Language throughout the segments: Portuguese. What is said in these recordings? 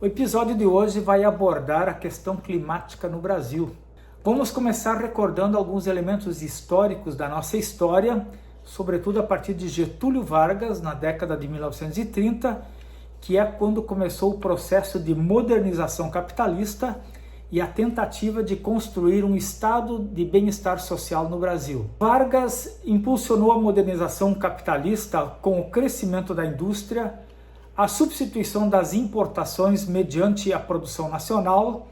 O episódio de hoje vai abordar a questão climática no Brasil. Vamos começar recordando alguns elementos históricos da nossa história, sobretudo a partir de Getúlio Vargas, na década de 1930, que é quando começou o processo de modernização capitalista e a tentativa de construir um estado de bem-estar social no Brasil. Vargas impulsionou a modernização capitalista com o crescimento da indústria, a substituição das importações mediante a produção nacional,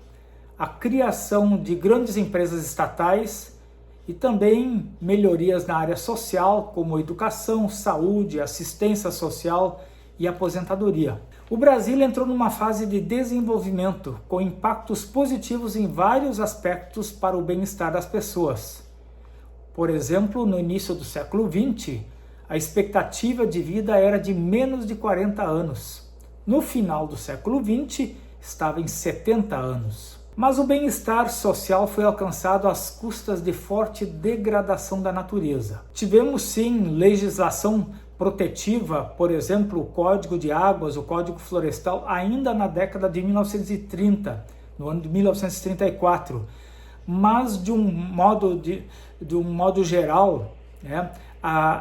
a criação de grandes empresas estatais e também melhorias na área social, como educação, saúde, assistência social e aposentadoria. O Brasil entrou numa fase de desenvolvimento, com impactos positivos em vários aspectos para o bem-estar das pessoas. Por exemplo, no início do século XX, a expectativa de vida era de menos de 40 anos. No final do século XX, estava em 70 anos. Mas o bem-estar social foi alcançado às custas de forte degradação da natureza. Tivemos sim legislação protetiva, por exemplo, o Código de Águas, o Código Florestal, ainda na década de 1930, no ano de 1934. Mas de um modo geral,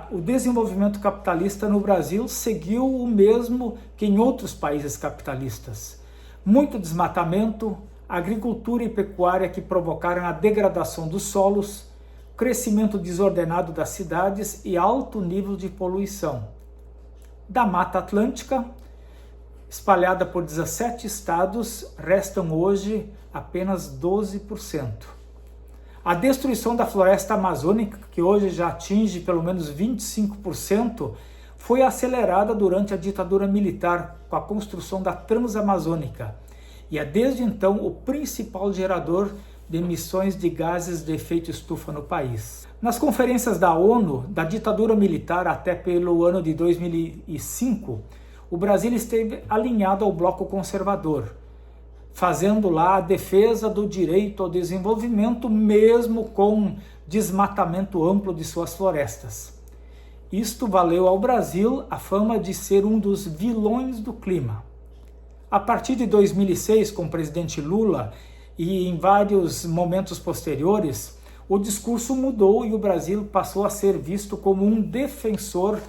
o desenvolvimento capitalista no Brasil seguiu o mesmo que em outros países capitalistas. Muito desmatamento, agricultura e pecuária que provocaram a degradação dos solos, crescimento desordenado das cidades e alto nível de poluição. Da Mata Atlântica, espalhada por 17 estados, restam hoje apenas 12%. A destruição da floresta amazônica, que hoje já atinge pelo menos 25%, foi acelerada durante a ditadura militar com a construção da Transamazônica e é desde então o principal gerador de emissões de gases de efeito estufa no país. Nas conferências da ONU, da ditadura militar até pelo ano de 2005, o Brasil esteve alinhado ao bloco conservador, fazendo lá a defesa do direito ao desenvolvimento, mesmo com desmatamento amplo de suas florestas. Isto valeu ao Brasil a fama de ser um dos vilões do clima. A partir de 2006, com o presidente Lula e em vários momentos posteriores, o discurso mudou e o Brasil passou a ser visto como um defensor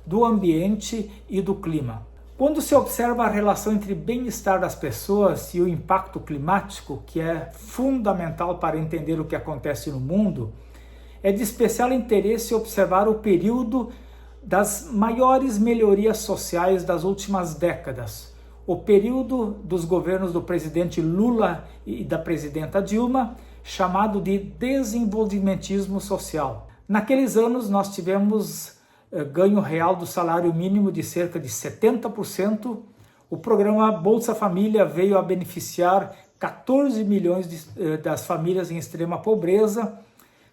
do ambiente e do clima. Quando se observa a relação entre bem-estar das pessoas e o impacto climático, que é fundamental para entender o que acontece no mundo, é de especial interesse observar o período das maiores melhorias sociais das últimas décadas, o período dos governos do presidente Lula e da presidenta Dilma, chamado de desenvolvimentismo social. Naqueles anos nós tivemos ganho real do salário mínimo de cerca de 70%, o programa Bolsa Família veio a beneficiar 14 milhões das famílias em extrema pobreza,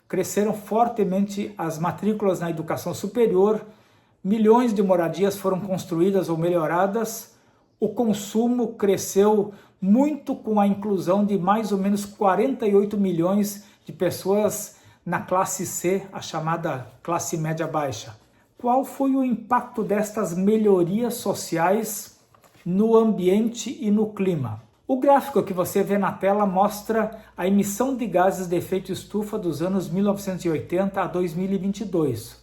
cresceram fortemente as matrículas na educação superior, milhões de moradias foram construídas ou melhoradas, o consumo cresceu muito com a inclusão de mais ou menos 48 milhões de pessoas na classe C, a chamada classe média baixa. Qual foi o impacto destas melhorias sociais no ambiente e no clima? O gráfico que você vê na tela mostra a emissão de gases de efeito estufa dos anos 1980 a 2022.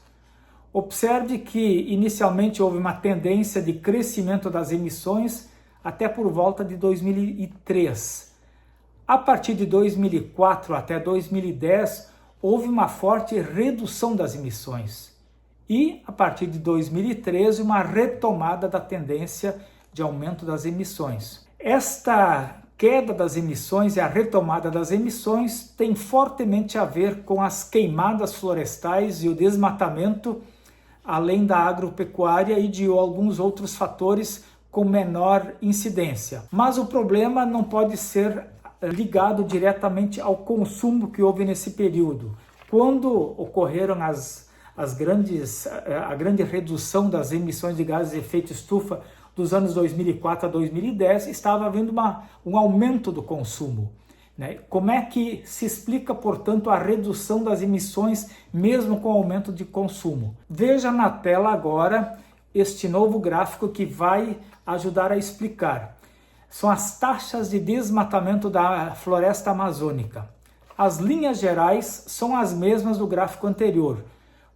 Observe que inicialmente houve uma tendência de crescimento das emissões até por volta de 2003. A partir de 2004 até 2010, houve uma forte redução das emissões. E, a partir de 2013, uma retomada da tendência de aumento das emissões. Esta queda das emissões e a retomada das emissões tem fortemente a ver com as queimadas florestais e o desmatamento, além da agropecuária e de alguns outros fatores com menor incidência. Mas o problema não pode ser ligado diretamente ao consumo que houve nesse período. Quando ocorreram a grande redução das emissões de gases de efeito estufa dos anos 2004 a 2010, estava havendo um aumento do consumo. Como é que se explica, portanto, a redução das emissões mesmo com o aumento de consumo? Veja na tela agora este novo gráfico que vai ajudar a explicar. são as taxas de desmatamento da floresta amazônica. As linhas gerais são as mesmas do gráfico anterior.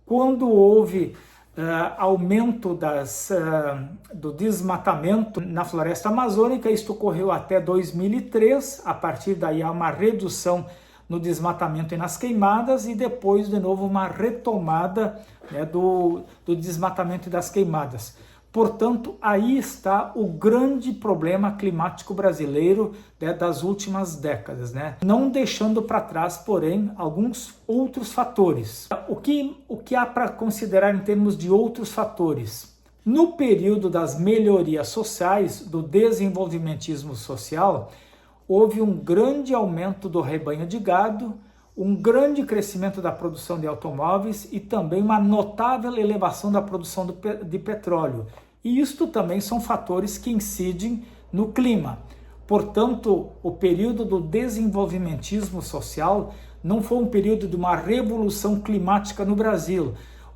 Quando houve aumento do desmatamento na floresta amazônica, isto ocorreu até 2003, a partir daí há uma redução no desmatamento e nas queimadas, e depois de novo uma retomada, né, do desmatamento e das queimadas. Portanto, aí está o grande problema climático brasileiro, né, das últimas décadas, né? Não deixando para trás, porém, alguns outros fatores. O que há para considerar em termos de outros fatores? No período das melhorias sociais, do desenvolvimentismo social, houve um grande aumento do rebanho de gado, um grande crescimento da produção de automóveis e também uma notável elevação da produção de petróleo. E isto também são fatores que incidem no clima. Portanto, o período do desenvolvimentismo social não foi um período de uma revolução climática no Brasil.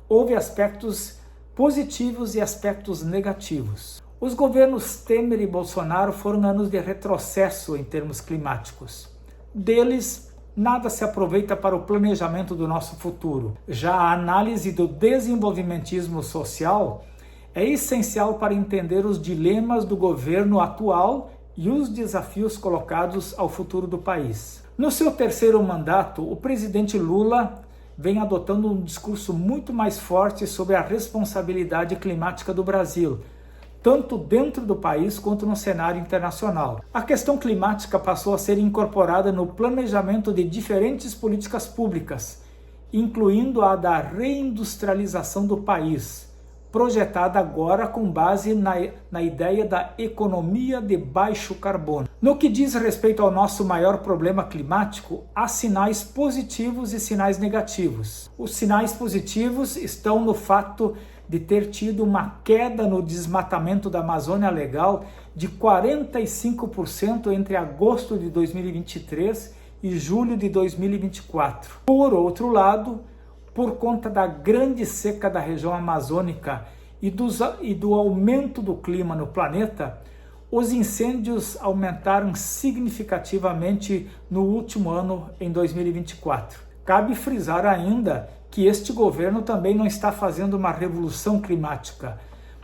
Houve aspectos positivos e aspectos negativos. Os governos Temer e Bolsonaro foram anos de retrocesso em termos climáticos. Deles, nada se aproveita para o planejamento do nosso futuro. Já a análise do desenvolvimentismo social é essencial para entender os dilemas do governo atual e os desafios colocados ao futuro do país. No seu terceiro mandato, o presidente Lula vem adotando um discurso muito mais forte sobre a responsabilidade climática do Brasil, tanto dentro do país quanto no cenário internacional. A questão climática passou a ser incorporada no planejamento de diferentes políticas públicas, incluindo a da reindustrialização do país, projetada agora com base na ideia da economia de baixo carbono. No que diz respeito ao nosso maior problema climático, há sinais positivos e sinais negativos. Os sinais positivos estão no fato de ter tido uma queda no desmatamento da Amazônia Legal de 45% entre agosto de 2023 e julho de 2024. Por outro lado, por conta da grande seca da região amazônica e do aumento do clima no planeta, os incêndios aumentaram significativamente no último ano, em 2024. Cabe frisar ainda que este governo também não está fazendo uma revolução climática.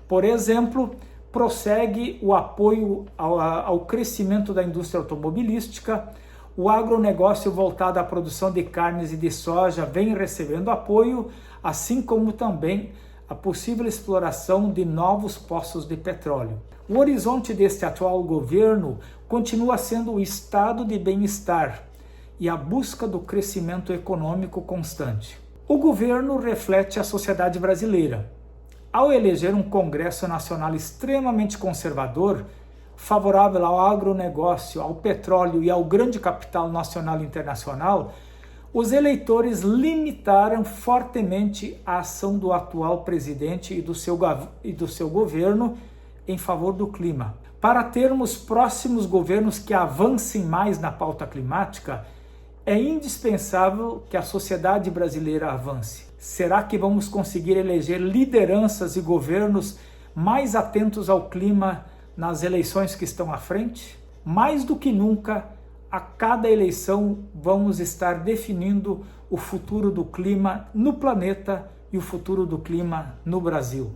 Por exemplo, prossegue o apoio ao crescimento da indústria automobilística, o agronegócio voltado à produção de carnes e de soja vem recebendo apoio, assim como também a possível exploração de novos poços de petróleo. O horizonte deste atual governo continua sendo o estado de bem-estar e a busca do crescimento econômico constante. O governo reflete a sociedade brasileira. Ao eleger um Congresso Nacional extremamente conservador, favorável ao agronegócio, ao petróleo e ao grande capital nacional e internacional, os eleitores limitaram fortemente a ação do atual presidente e do seu governo em favor do clima. Para termos próximos governos que avancem mais na pauta climática, é indispensável que a sociedade brasileira avance. Será que vamos conseguir eleger lideranças e governos mais atentos ao clima nas eleições que estão à frente? Mais do que nunca, a cada eleição vamos estar definindo o futuro do clima no planeta e o futuro do clima no Brasil.